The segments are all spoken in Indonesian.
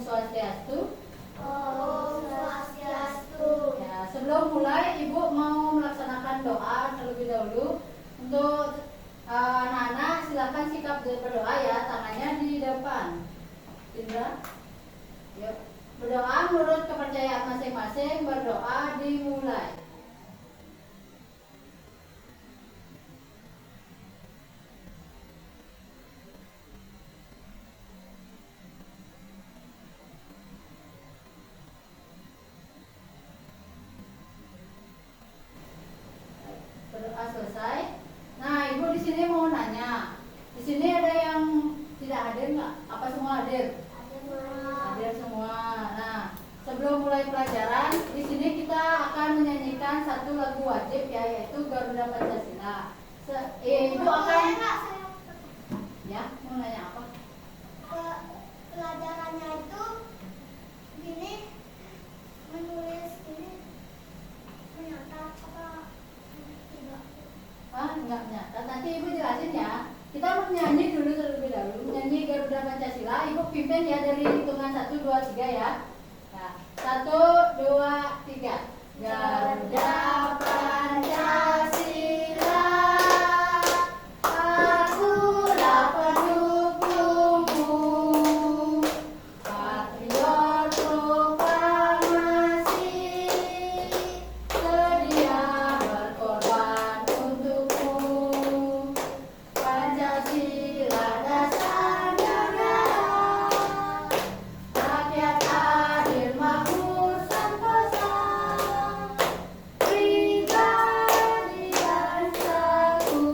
Swastiastu. Om Swastiastu. Ya, sebelum mulai Ibu mau melaksanakan doa terlebih dahulu. Untuk anak-anak silakan sikap berdoa ya, tangannya di depan. Indra, yuk berdoa menurut kepercayaan masing-masing. Berdoa dimulai. Berdoa selesai. Nah, Ibu di sini mau nanya. Di sini ada yang tidak hadir nggak? Apa semua hadir? Hadir semua. Nah, sebelum mulai pelajaran, di sini kita akan menyanyikan satu lagu wajib ya, yaitu Garuda Pancasila. Ibu akan ya, mau nanya apa? Pelajarannya itu gini, menulis ini menyata apa tidak? Enggak nyata. Nanti Ibu jelasin ya. Kita mau nyanyi dulu terlebih dahulu. Nyanyi Garuda Pancasila. Ibu pimpin ya dari hitungan 1, 2, 3 ya. Nah, 1, 2, 3. Garuda Pancasila, akulah pendukungmu, patriot proklamasi, sedia berkorban untukmu. Pancasila dasar negara, rakyat adil makmur sentosa, pribadi bangsaku.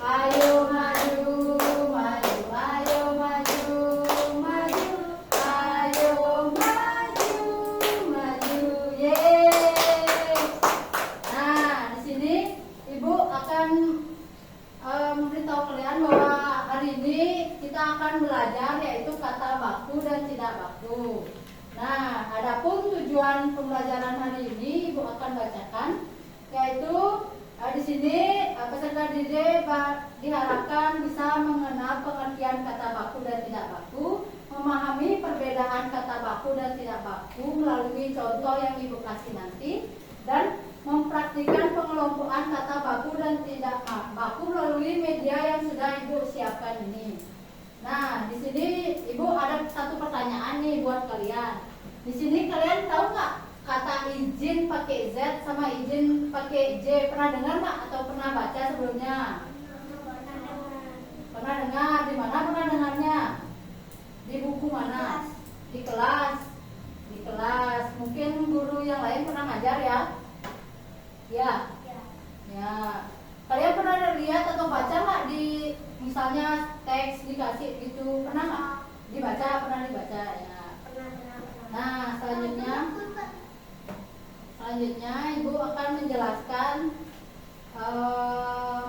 Ayo maju, maju, ayo maju, maju, ayo maju, maju, yeay. Nah, di sini Ibu akan memberitahu kalian bahwa hari ini kita akan belajar yaitu kata baku dan tidak baku. Nah, adapun tujuan pembelajaran hari ini Ibu akan bacakan, yaitu di sini peserta didik diharapkan bisa mengenal pengertian kata baku dan tidak baku, memahami perbedaan kata baku dan tidak baku melalui contoh yang Ibu kasih nanti, dan mempraktikkan pengelompokan kata baku dan tidak baku melalui media yang sudah Ibu siapkan ini. Nah, di sini Ibu ada satu pertanyaan nih buat kalian. Di sini kalian tahu nggak kata izin pakai Z sama izin pakai J? Pernah dengar nggak atau pernah baca sebelumnya? Pernah dengar? Di mana pernah dengarnya? Di buku mana? Di kelas. Di kelas. Mungkin guru yang lain pernah ngajar ya? Ya. Ya. Kalian pernah lihat atau baca nggak di misalnya teks dikasih gitu? Pernah nggak? Dibaca, pernah dibaca ya. Nah, selanjutnya Ibu akan menjelaskan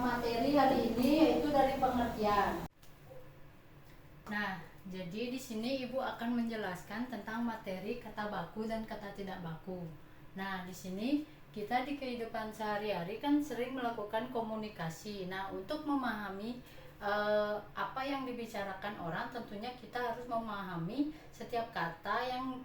materi hari ini, yaitu dari pengertian. Nah, jadi di sini Ibu akan menjelaskan tentang materi kata baku dan kata tidak baku. Nah, di sini kita di kehidupan sehari-hari kan sering melakukan komunikasi. Nah, untuk memahami apa yang dibicarakan orang, tentunya kita harus memahami setiap kata yang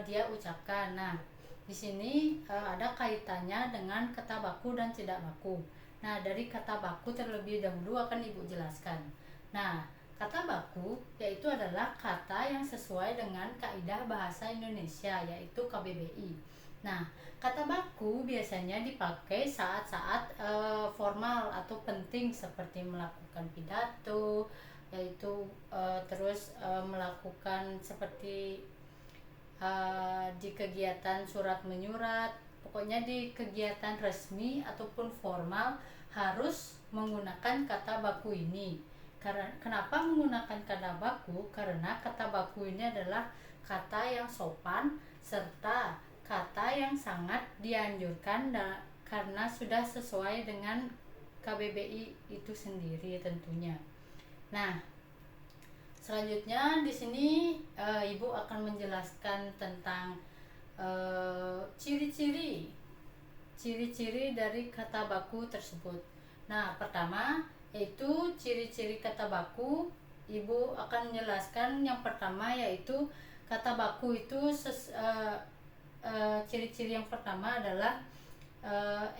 dia ucapkan. Nah, di sini ada kaitannya dengan kata baku dan tidak baku. Nah, dari kata baku terlebih dahulu akan Ibu jelaskan. Nah, kata baku yaitu adalah kata yang sesuai dengan kaidah bahasa Indonesia, yaitu KBBI. Nah, kata baku biasanya dipakai saat-saat formal atau penting seperti melakukan pidato, yaitu terus melakukan seperti di kegiatan surat menyurat. Pokoknya di kegiatan resmi ataupun formal harus menggunakan kata baku ini. Karena kenapa menggunakan kata baku? Karena kata baku ini adalah kata yang sopan serta kata yang sangat dianjurkan karena sudah sesuai dengan KBBI itu sendiri tentunya. Nah, selanjutnya di sini Ibu akan menjelaskan tentang ciri-ciri dari kata baku tersebut. Nah, pertama yaitu ciri-ciri kata baku. Ibu akan menjelaskan yang pertama yaitu kata baku itu ciri-ciri yang pertama adalah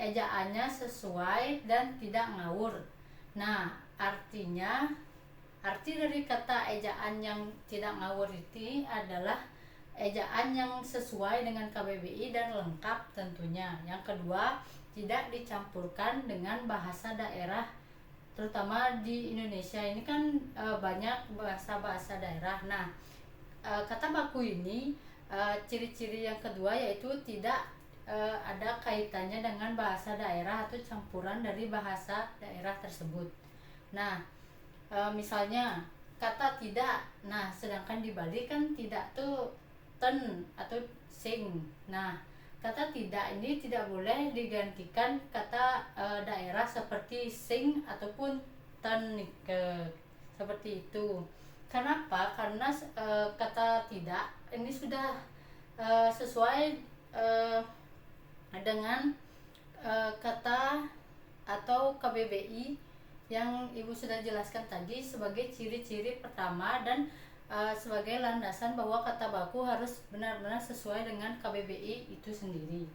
ejaannya sesuai dan tidak ngawur. Nah, arti dari kata ejaan yang tidak ngawur itu adalah ejaan yang sesuai dengan KBBI dan lengkap tentunya. Yang kedua, tidak dicampurkan dengan bahasa daerah, terutama di Indonesia ini kan banyak bahasa-bahasa daerah. Nah, kata baku ini ciri-ciri yang kedua yaitu tidak ada kaitannya dengan bahasa daerah atau campuran dari bahasa daerah tersebut. Nah, misalnya kata tidak, nah sedangkan di Bali kan tidak tuh ten atau sing. Nah, kata tidak ini tidak boleh digantikan kata daerah seperti sing ataupun ten seperti itu. Kenapa? Karena kata tidak ini sudah sesuai dengan kata atau KBBI yang Ibu sudah jelaskan tadi sebagai ciri-ciri pertama dan sebagai landasan bahwa kata baku harus benar-benar sesuai dengan KBBI itu sendiri.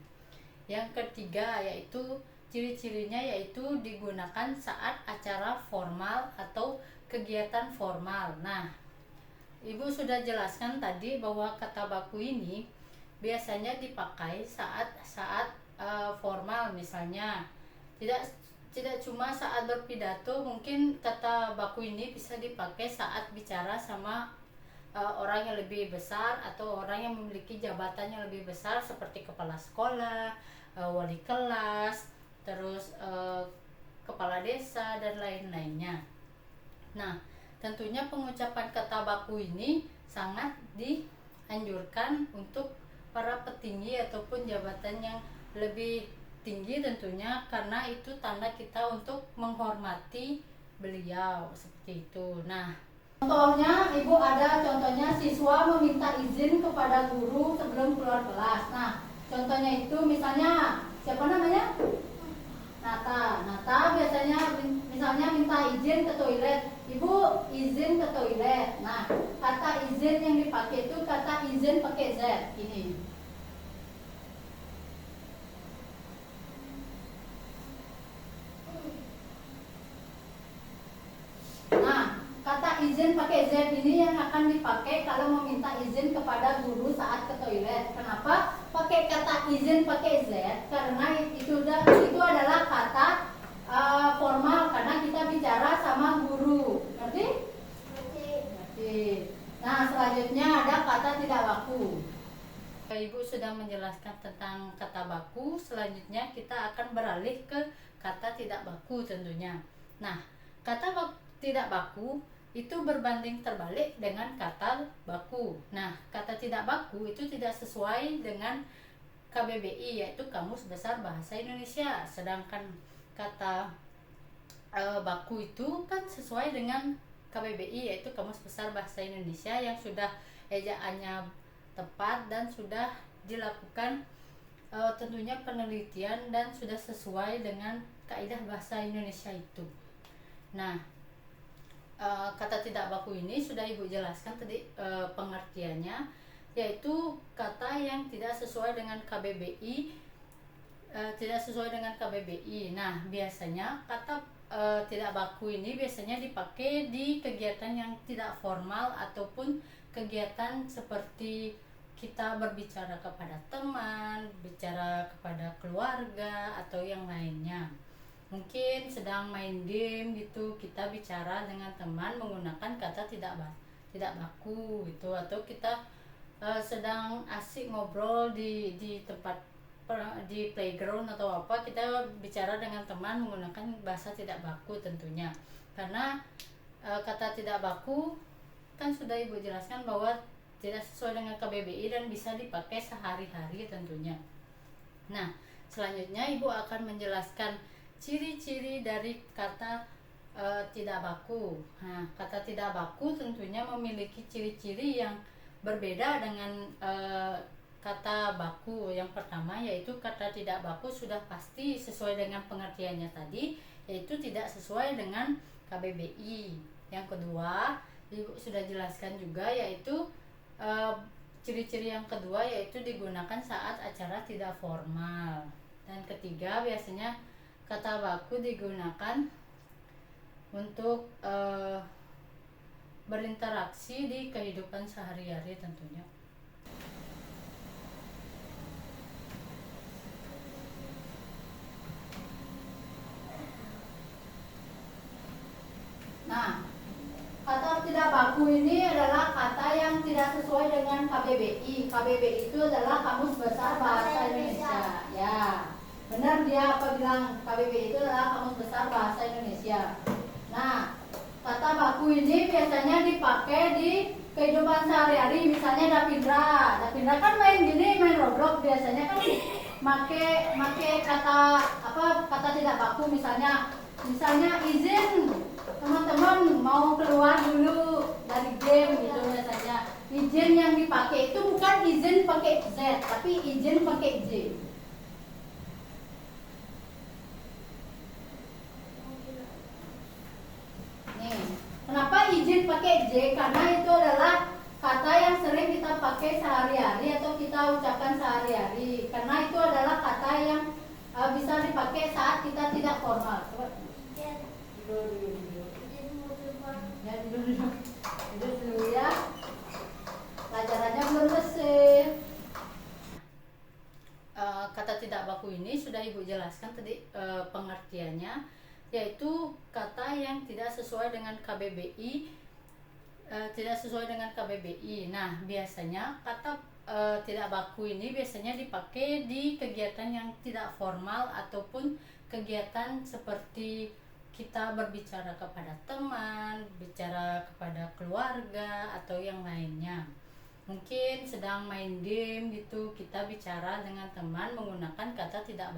Yang ketiga yaitu ciri-cirinya yaitu digunakan saat acara formal atau kegiatan formal. Nah, Ibu sudah jelaskan tadi bahwa kata baku ini biasanya dipakai saat formal, misalnya tidak cuma saat berpidato. Mungkin kata baku ini bisa dipakai saat bicara sama orang yang lebih besar atau orang yang memiliki jabatan yang lebih besar seperti kepala sekolah, wali kelas, terus kepala desa dan lain-lainnya. Nah, tentunya pengucapan kata baku ini sangat dianjurkan untuk para petinggi ataupun jabatan yang lebih tinggi tentunya, karena itu tanda kita untuk menghormati beliau seperti itu. Nah, contohnya Ibu ada contohnya siswa meminta izin kepada guru sebelum keluar kelas. Nah, contohnya itu misalnya siapa namanya? Nata biasanya misalnya minta izin ke toilet. Ibu izin ke toilet. Nah, kata izin yang dipakai itu kata izin pakai Z ini. Nah, kata izin pakai Z ini yang akan dipakai kalau meminta izin kepada guru saat ke toilet. Kenapa pakai kata izin pakai Z? Karena itu adalah kata formal, karena kita bicara sama guru. Ngerti? Ngerti. Nah, selanjutnya ada kata tidak baku. Ibu sudah menjelaskan tentang kata baku. Selanjutnya kita akan beralih ke kata tidak baku tentunya. Nah, kata tidak baku itu berbanding terbalik dengan kata baku. Nah, kata tidak baku itu tidak sesuai dengan KBBI, yaitu Kamus Besar Bahasa Indonesia. Sedangkan kata baku itu kan sesuai dengan KBBI, yaitu Kamus Besar Bahasa Indonesia, yang sudah ejaannya tepat dan sudah dilakukan tentunya penelitian dan sudah sesuai dengan kaidah bahasa Indonesia itu. Nah, kata tidak baku ini sudah Ibu jelaskan tadi pengertiannya, yaitu kata yang tidak sesuai dengan KBBI, Nah, biasanya kata tidak baku ini biasanya dipakai di kegiatan yang tidak formal ataupun kegiatan seperti kita berbicara kepada teman, bicara kepada keluarga atau yang lainnya. Mungkin sedang main game gitu, kita bicara dengan teman menggunakan kata tidak baku gitu, atau kita sedang asik ngobrol di tempat di playground atau apa, kita bicara dengan teman menggunakan bahasa tidak baku tentunya. Karena kata tidak baku kan sudah Ibu jelaskan bahwa tidak sesuai dengan KBBI dan bisa dipakai sehari-hari tentunya. Nah, selanjutnya Ibu akan menjelaskan ciri-ciri dari kata tidak baku. Nah, kata tidak baku tentunya memiliki ciri-ciri yang berbeda dengan kata baku. Yang pertama yaitu kata tidak baku sudah pasti sesuai dengan pengertiannya tadi, yaitu tidak sesuai dengan KBBI. Yang kedua Ibu sudah jelaskan juga, yaitu ciri-ciri yang kedua yaitu digunakan saat acara tidak formal. Dan ketiga, biasanya kata baku digunakan untuk berinteraksi di kehidupan sehari-hari tentunya. Nah, kata tidak baku ini adalah kata yang tidak sesuai dengan KBBI. KBBI itu adalah Kamus Besar Bahasa Indonesia. Ya, benar dia apa bilang, KBBI itu adalah Kamus Besar Bahasa Indonesia. Nah, kata baku ini biasanya dipakai di kehidupan sehari-hari. Misalnya Dapindra kan main gini, main Roblox, biasanya kan make kata tidak baku. Misalnya izin teman-teman mau keluar dulu dari game gitu biasanya. Izin yang dipakai itu bukan izin pakai Z, tapi izin pakai J. Nih, kenapa izin pakai J? Karena itu adalah kata yang sering kita pakai sehari-hari atau kita ucapkan sehari-hari. Karena itu adalah kata yang bisa dipakai saat kita tidak formal. Coba. Duduk dulu ya. Pelajarannya belum selesai. Kata tidak baku ini sudah Ibu jelaskan tadi pengertiannya, yaitu kata yang tidak sesuai dengan KBBI. Nah, biasanya kata tidak baku ini biasanya dipakai di kegiatan yang tidak formal ataupun kegiatan seperti kita berbicara kepada teman, bicara kepada keluarga atau yang lainnya. Mungkin sedang main game gitu, kita bicara dengan teman menggunakan kata tidak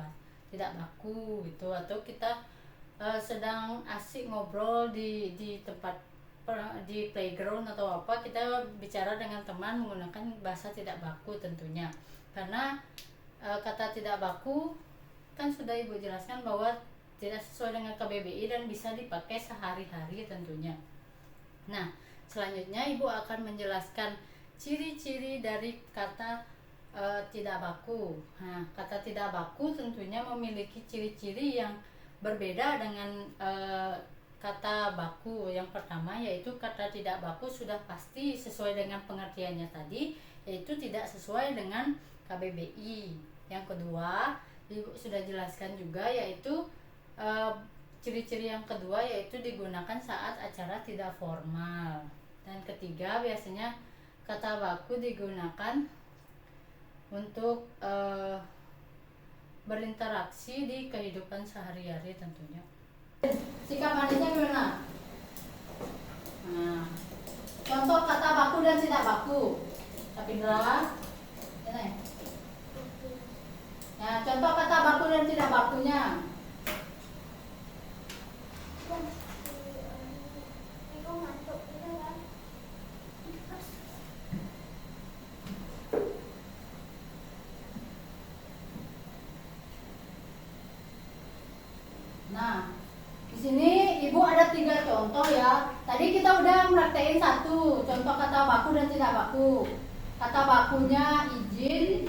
baku gitu, atau kita sedang asik ngobrol di tempat di playground atau apa, kita bicara dengan teman menggunakan bahasa tidak baku tentunya. Karena kata tidak baku kan sudah Ibu jelaskan bahwa tidak sesuai dengan KBBI dan bisa dipakai sehari-hari tentunya. Nah, selanjutnya Ibu akan menjelaskan ciri-ciri dari kata tidak baku. Nah, kata tidak baku tentunya memiliki ciri-ciri yang berbeda dengan kata baku. Yang pertama yaitu kata tidak baku sudah pasti sesuai dengan pengertiannya tadi, yaitu tidak sesuai dengan KBBI. Yang kedua, Ibu sudah jelaskan juga, yaitu ciri-ciri yang kedua yaitu digunakan saat acara tidak formal. Dan ketiga, biasanya kata baku digunakan untuk berinteraksi di kehidupan sehari-hari tentunya. Sikap manisnya gimana? Nah, contoh kata baku dan tidak baku. Dapindra, ini. Ya, contoh kata baku dan tidak bakunya. Nah, di sini Ibu ada 3 contoh ya. Tadi kita udah praktekin 1 contoh kata baku dan tidak baku. Kata bakunya izin,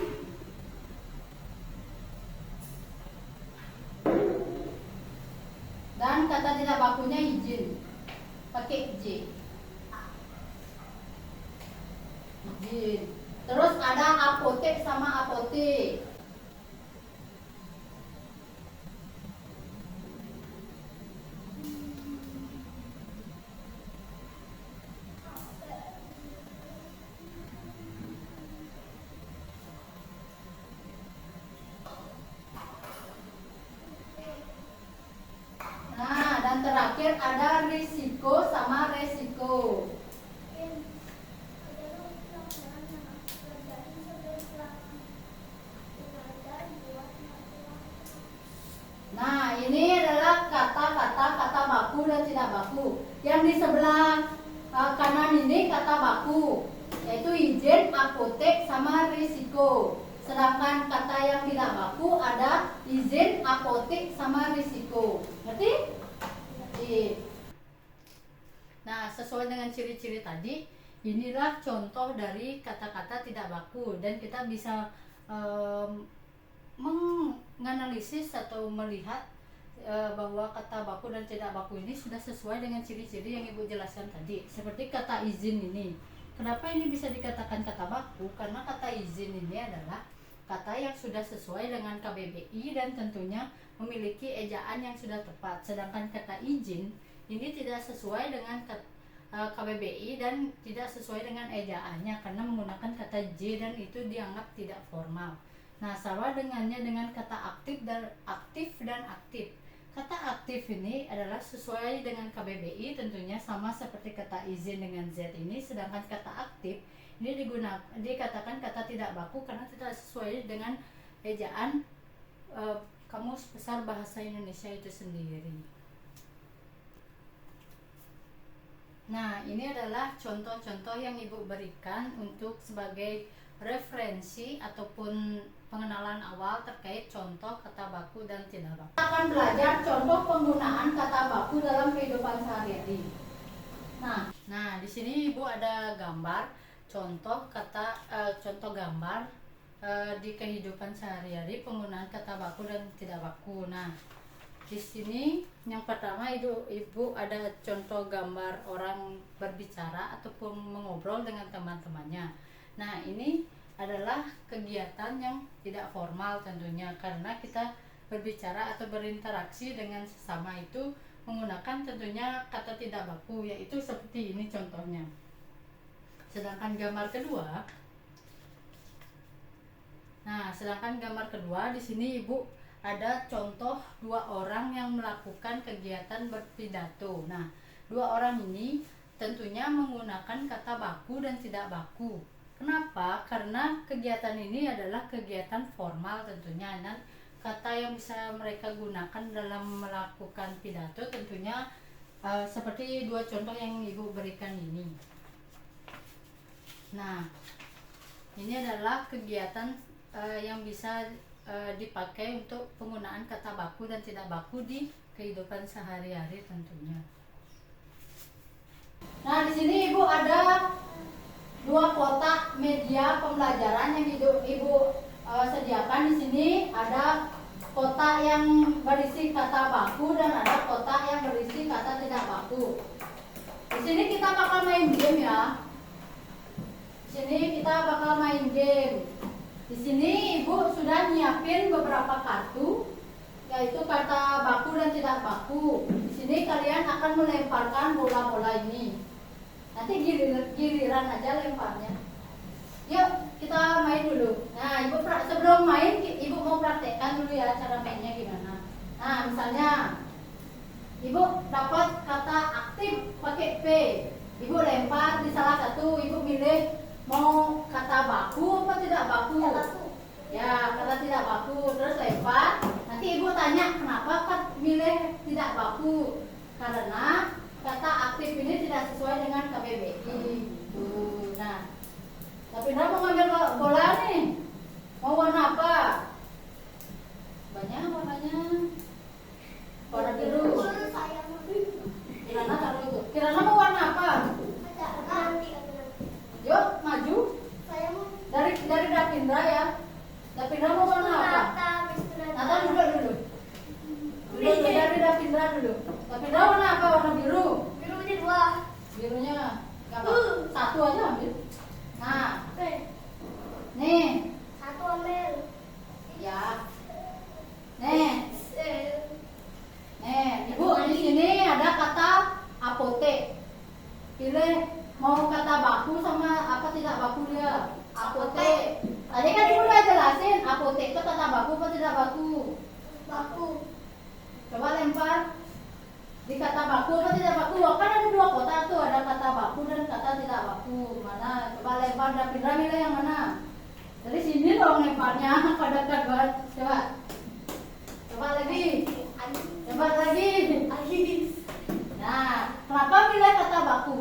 dan kata tidak bakunya izin pakai J. Izin. Terus ada apotek sama apotek. Nah, dan terakhir ada risiko sama resiko. Nah, ini adalah kata baku dan tidak baku. Yang di sebelah kanan ini kata baku, yaitu izin, apotek, sama risiko. Sedangkan kata yang tidak baku ada izin, apotek, sama risiko. Ngerti? Nah, sesuai dengan ciri-ciri tadi, inilah contoh dari kata-kata tidak baku, dan kita bisa menganalisis atau melihat bahwa kata baku dan tidak baku ini sudah sesuai dengan ciri-ciri yang Ibu jelaskan tadi. Seperti kata izin ini. Kenapa ini bisa dikatakan kata baku? Karena kata izin ini adalah kata yang sudah sesuai dengan KBBI dan tentunya memiliki ejaan yang sudah tepat. Sedangkan kata izin ini tidak sesuai dengan KBBI dan tidak sesuai dengan ejaannya karena menggunakan kata J dan itu dianggap tidak formal. Nah, sama dengannya dengan kata aktif dan aktif. Kata aktif ini adalah sesuai dengan KBBI, tentunya sama seperti kata izin dengan Z ini. Sedangkan kata aktif ini dikatakan kata tidak baku karena tidak sesuai dengan ejaan Kamus Besar Bahasa Indonesia itu sendiri. Nah, ini adalah contoh-contoh yang Ibu berikan untuk sebagai referensi ataupun pengenalan awal terkait contoh kata baku dan tidak baku. Kita akan belajar contoh penggunaan kata baku dalam kehidupan sehari-hari. Nah, di sini Ibu ada gambar contoh gambar di kehidupan sehari-hari penggunaan kata baku dan tidak baku. Nah, di sini yang pertama Ibu ada contoh gambar orang berbicara ataupun mengobrol dengan teman-temannya. Nah, ini adalah kegiatan yang tidak formal tentunya karena kita berbicara atau berinteraksi dengan sesama itu menggunakan tentunya kata tidak baku, yaitu seperti ini contohnya. Sedangkan gambar kedua di sini Ibu ada contoh dua orang yang melakukan kegiatan berpidato. Nah, dua orang ini tentunya menggunakan kata baku dan tidak baku. Kenapa? Karena kegiatan ini adalah kegiatan formal tentunya, dan kata yang bisa mereka gunakan dalam melakukan pidato tentunya seperti dua contoh yang Ibu berikan ini. Nah, ini adalah kegiatan yang bisa dipakai untuk penggunaan kata baku dan tidak baku di kehidupan sehari-hari tentunya. Nah, di sini Ibu ada dua kotak media pembelajaran yang Ibu sediakan. Di sini ada kotak yang berisi kata baku dan ada kotak yang berisi kata tidak baku. Di sini kita bakal main game ya. Di sini Ibu sudah nyiapin beberapa kartu, yaitu kata baku dan tidak baku. Di sini kalian akan melemparkan bola-bola ini. Nanti giliran aja lemparnya. Yuk kita main dulu. Nah, sebelum main Ibu mau praktekkan dulu ya cara mainnya gimana. Nah, misalnya Ibu dapat kata aktif pakai P. Ibu lempar di salah satu, Ibu milih mau kata baku apa tidak baku. Ya, kata tidak baku, terus lempar. Nanti Ibu tanya kenapa kan milih tidak baku. Karena kata aktif ini tidak sesuai dengan KBBI. Nah, tapi Indra mau ngambil bola nih. Mau warna apa? Banyak warnanya. Warna biru. Kirana taruh itu. Kirana mau warna apa? Yuk maju. Dari Dapindra ya. Dapindra mau warna apa? Nata duduk. Dari Dapindra dulu. Dapindra warna apa? Warna biru. Birunya satu aja ambil. Nah, nih Satu ambil. ya. Ibu di sini ada kata apotek. Pilih mau kata baku sama apa tidak baku dia. Apotek. Tadi kan Ibu udah jelasin apotek itu kata baku apa tidak baku. Baku. Coba lempar di kata baku apa tidak baku. Kan ada dua kotak tuh, ada kata baku dan kata tidak baku. Mana? Coba lempar, Dapindra milih yang mana? Dari sini dong lemparnya pada banget. Coba lagi. Nah, kenapa milih kata baku?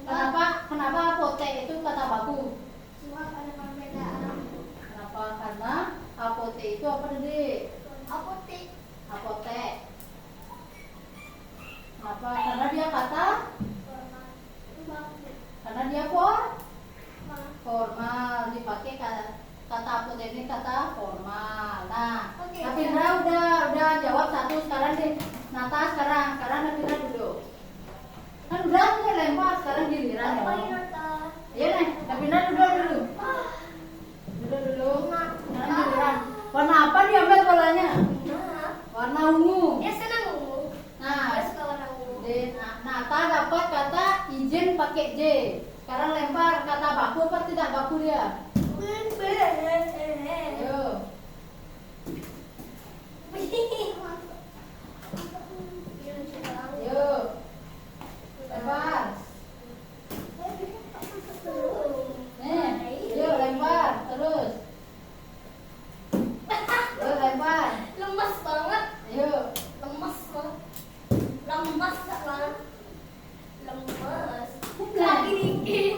Kenapa apotek itu kata baku? Cuma ada perbedaan. Kenapa? Karena apotek itu apa tadi? Apotek. Kenapa? Karena dia kata? Baku. Karena dia formal. dipakai kata apa ini kata formal. Nah, Oke. Napindra udah jawab satu. Sekarang di Nata sekarang Napindra duduk. Kan udah lempar, sekarang giliran Apa ya. ini Nata? Iya nih, Napindra duduk dulu. Ah, Duduk dulu. Sekarang giliran. Warna apa diambil bolanya? nah. Warna ungu. Dia senang ungu. Nah, Dia suka warna ungu. Nata dapat kata izin pakai J. Sekarang lempar kata baku apa tidak baku dia? Ayo. Ayo. Lempar. Ayo lempar terus. Ayo lempar. Lemas banget. Ayo. Lemas banget. Lemas banget. Lemas. Lagi dingin.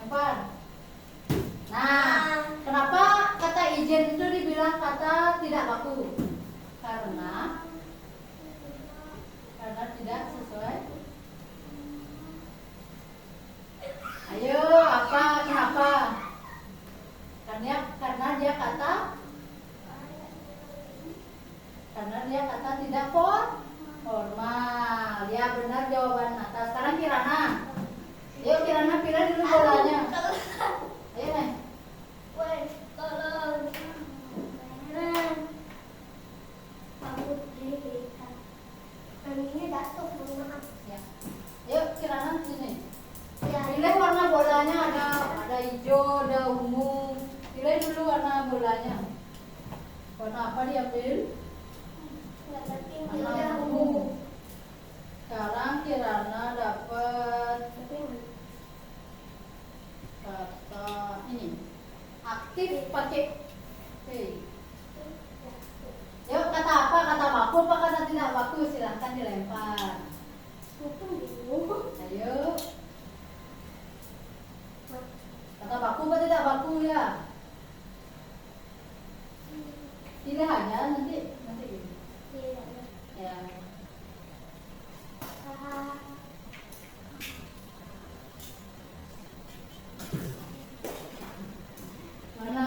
Lempar. Nah, kenapa kata izin itu dibilang kata tidak baku? Karena tidak sesuai. Ayo, apa? Kenapa? Karena dia kata tidak formal. Ya benar jawaban Nata. Sekarang Kirana. Yuk Kirana pilih dulu bolanya. Ayo nih. Wes, tolong. Kamu dilihat. Ini jatuh, mohon maaf. Ya. Yuk Kirana sini. Ya, Pilih warna bolanya, ada hijau, ada ungu. Pilih dulu warna bolanya. Warna apa diambil? nggak penting Warna dia ungu. Sekarang Kirana dapat kata ini. Aktif pakai P. Yuk kata apa? Kata baku apa kata tidak baku? Silahkan dilempar. Ayo. Kata baku apa tidak baku ya? Pilih aja nanti gini. Ya. Mana.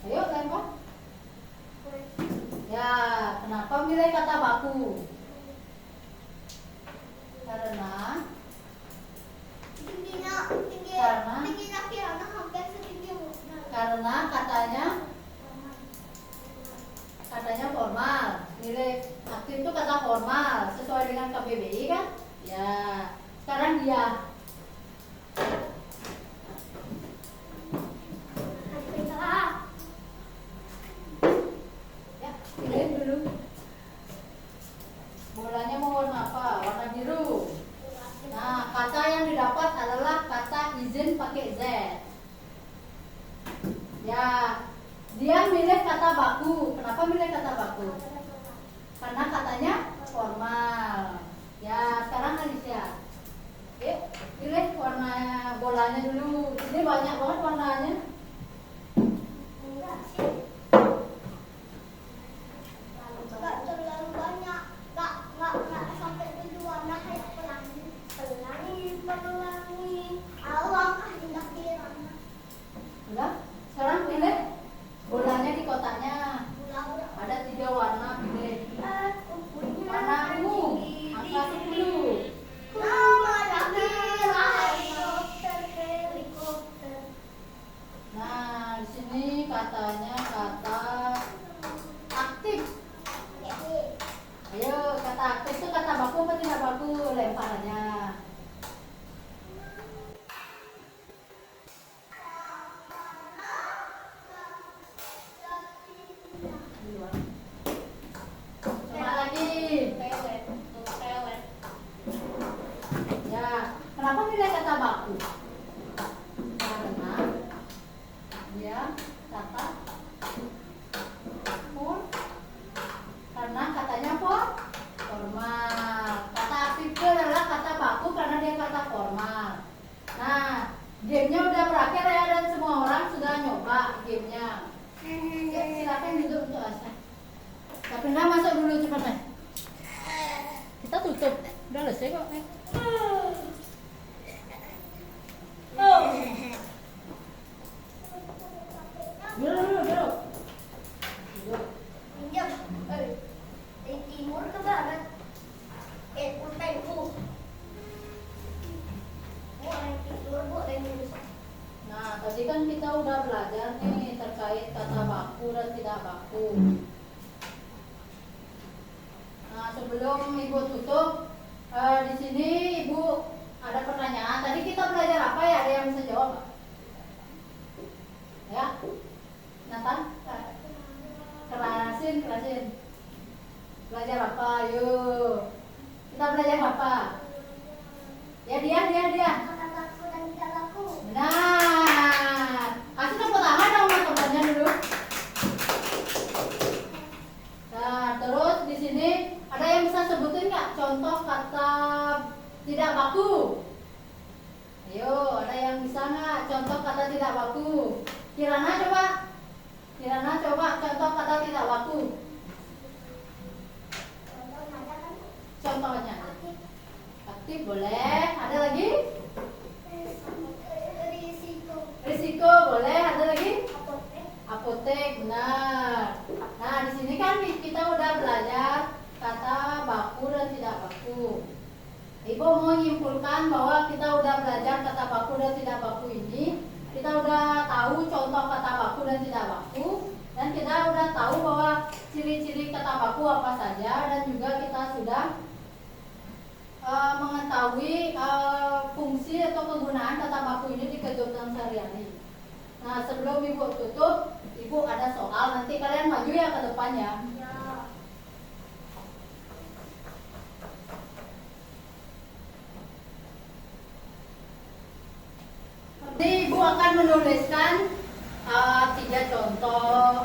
Ayo lempar. Ya, kenapa milih kata baku? Karena katanya formal. Nilai aktif itu kata formal sesuai dengan KBBI kan? Ya. Sekarang dia. Ya, pilih dulu. Bolanya mau warna apa? Warna biru. Nah, kata yang didapat adalah kata izin pakai Z. Ya, dia milih kata baku. Kenapa milih kata baku? Karena katanya formal. Ya, sekarang Alicia. Yuk, pilih warna bolanya dulu. Ini banyak banget warnanya. Nggak terlalu banyak, nggak sampai 7 warna kayak pelangi, alangkah indah Kirana. Udah, sekarang pilih bolanya di kotaknya. Gula-gula. Ada 3 warna, pilih. Warna ungu, angka 10. Nama Nakira helikopter. Nah, di sini katanya kata aktif. Ayo, kata aktif itu kata baku apa tidak baku? Lempar aja. Coba lagi. Ya, kenapa pilih kata baku? Karena dia kata karena katanya formal. Kata aktif itu adalah kata baku karena cepat nih. Kita tutup. Udah selesai kok. Duduk. Pinjam. Dari timur ke barat. Tempo. Boleh tidur, boleh minum. Nah, tadi kan kita udah belajar nih terkait kata baku dan tidak baku. Nah, sebelum Ibu tutup, di sini Ibu ada pertanyaan. Tadi kita belajar apa ya? Ada yang bisa jawab nggak? Ya, Nathan? Kerasin. Belajar apa? Yuk. Kita belajar apa? Ya, dia. Kata baku dan tidak baku. Benar. Kasih tepuk tangan dong teman-temannya dulu. Nah, terus di sini ada yang bisa sebutin nggak contoh kata tidak baku? Ayo, ada yang bisa nggak contoh kata tidak baku? Kirana coba contoh kata tidak baku. Contohnya. Aktif boleh. Ada lagi? Risiko boleh. Ada lagi? Apotek, benar. Nah, di sini kan kita udah belajar kata baku dan tidak baku. Ibu mau menyimpulkan bahwa kita udah belajar kata baku dan tidak baku ini. Kita udah tahu contoh kata baku dan tidak baku, dan kita udah tahu bahwa ciri-ciri kata baku apa saja, dan juga kita sudah mengetahui fungsi atau kegunaan kata baku ini di kehidupan sehari-hari. Nah, sebelum Ibu tutup, Ibu ada soal, nanti kalian maju ya ke depannya. Nanti Ibu akan menuliskan tiga contoh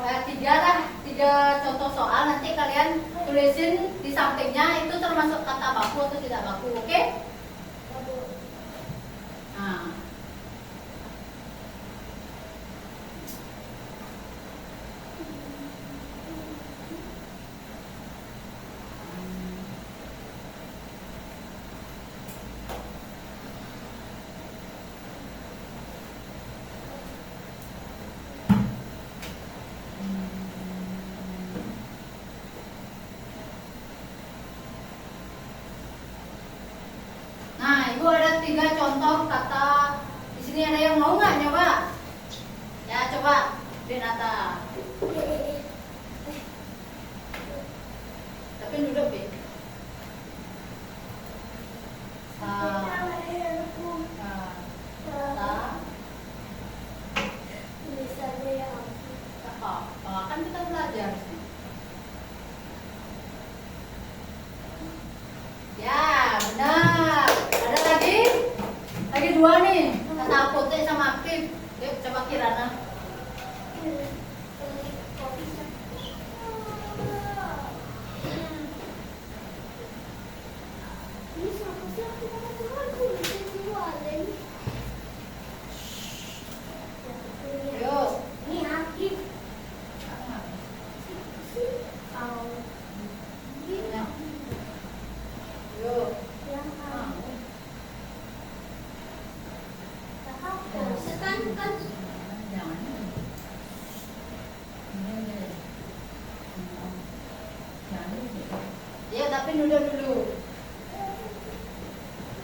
soal. Nanti kalian tulisin di sampingnya itu termasuk kata baku atau tidak baku, oke? Nah. Ibu ada 3 contoh kata. Di sini ada yang mau nggak nyoba? Ya, coba, Renata. Tapi duduk ya. Kan kita belajar. Ya, benar. Ada lagi? Lagi 2 nih. Kata apotek sama aktif. Yuk, coba Kirana. Yuk. Ini aktif. Yuk. Ya, tapi duduk dulu.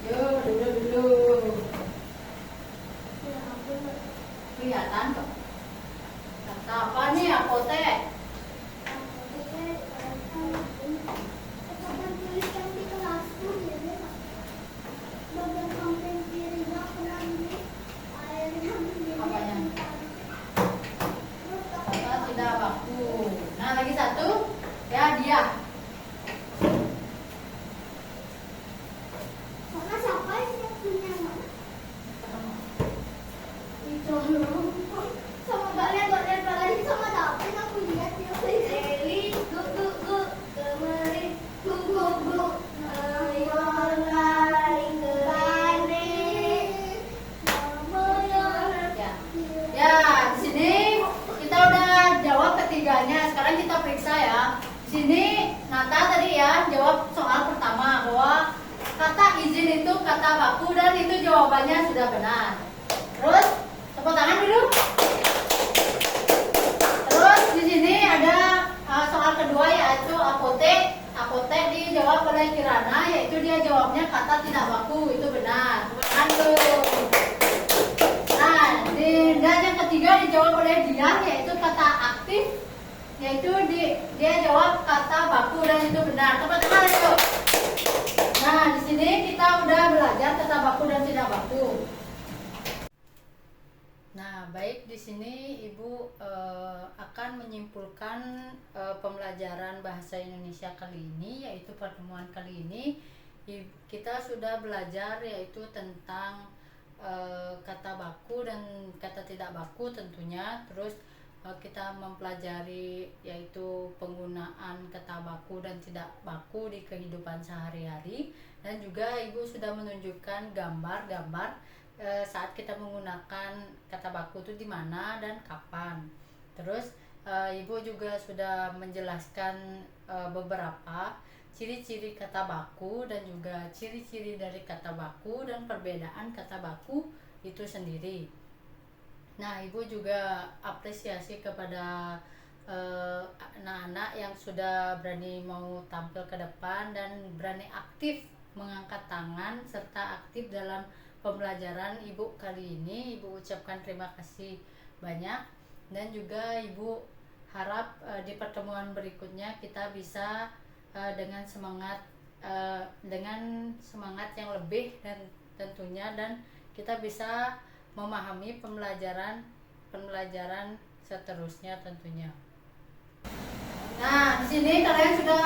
Yuk, duduk dulu. Kelihatan kok. Kata apa nih apotek? Kata tidak baku. Nah, lagi satu. Ya, dia. kata baku dan itu jawabannya sudah benar. Terus tepuk tangan dulu. Terus di sini ada soal kedua yaitu apotek. Apotek dijawab oleh Kirana, yaitu dia jawabnya kata tidak baku, itu benar. Tepuk tangan dulu. Nah, dan yang ketiga dijawab oleh Dian, yaitu kata aktif, yaitu dia jawab kata baku dan itu benar. Tepuk tangan dulu. Nah, di sini kita udah belajar kata baku dan tidak baku. Nah, baik, di sini Ibu akan menyimpulkan pembelajaran bahasa Indonesia kali ini, yaitu pertemuan kali ini kita sudah belajar yaitu tentang kata baku dan kata tidak baku tentunya. Terus kita mempelajari yaitu penggunaan kata baku dan tidak baku di kehidupan sehari-hari, dan juga Ibu sudah menunjukkan gambar-gambar saat kita menggunakan kata baku itu di mana dan kapan. Terus Ibu juga sudah menjelaskan beberapa ciri-ciri kata baku dan juga ciri-ciri dari kata baku dan perbedaan kata baku itu sendiri. Nah, Ibu juga apresiasi kepada anak-anak yang sudah berani mau tampil ke depan dan berani aktif mengangkat tangan serta aktif dalam pembelajaran Ibu kali ini. Ibu ucapkan terima kasih banyak, dan juga Ibu harap di pertemuan berikutnya kita bisa dengan semangat yang lebih dan tentunya, dan kita bisa memahami pembelajaran seterusnya tentunya. Nah, di sini kalian sudah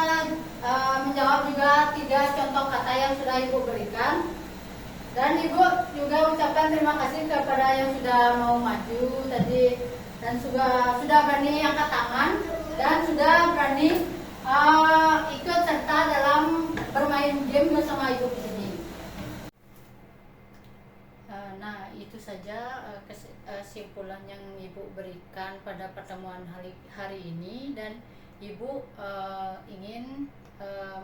menjawab juga 3 contoh kata yang sudah Ibu berikan. Dan Ibu juga ucapkan terima kasih kepada yang sudah mau maju tadi dan sudah berani angkat tangan dan sudah berani ikut serta dalam bermain game bersama Ibu di sini. Nah, itu saja kesimpulan yang Ibu berikan pada pertemuan hari ini, dan Ibu ingin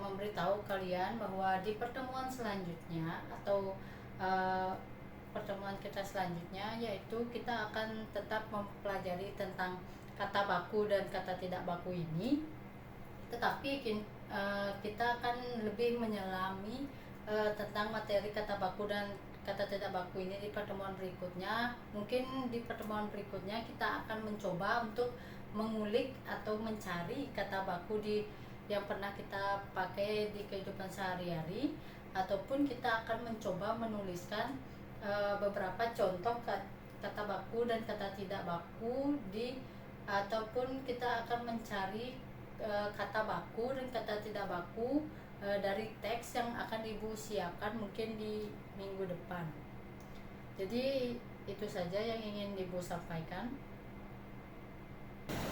memberitahu kalian bahwa di pertemuan selanjutnya atau pertemuan kita selanjutnya, yaitu kita akan tetap mempelajari tentang kata baku dan kata tidak baku ini, tetapi kita akan lebih menyelami tentang materi kata baku dan kata tidak baku ini di pertemuan berikutnya. Mungkin di pertemuan berikutnya kita akan mencoba untuk mengulik atau mencari kata baku yang pernah kita pakai di kehidupan sehari-hari, ataupun kita akan mencoba menuliskan beberapa contoh kata baku dan kata tidak baku ataupun kita akan mencari kata baku dan kata tidak baku dari teks yang akan Ibu siapkan mungkin di minggu depan. Jadi itu saja yang ingin Ibu sampaikan.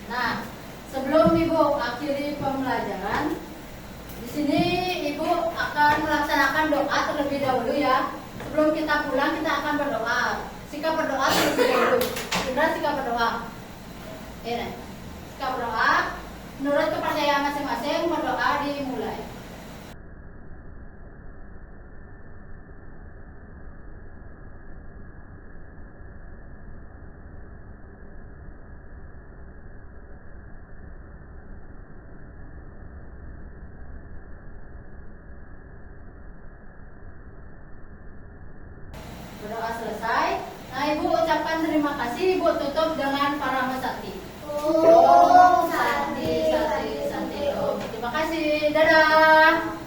Nah, sebelum Ibu akhiri pembelajaran, di sini Ibu akan melaksanakan doa terlebih dahulu ya. Sebelum kita pulang kita akan berdoa. Sikap berdoa terlebih dahulu. Sudah sikap berdoa. Sikap berdoa. Menurut kepercayaan masing-masing, berdoa dimulai. Berdoa selesai. Nah, Ibu ucapkan terima kasih. Ibu tutup dengan Parama Sakti. Om Santi Santi Santi Om. Terima kasih. Dadah.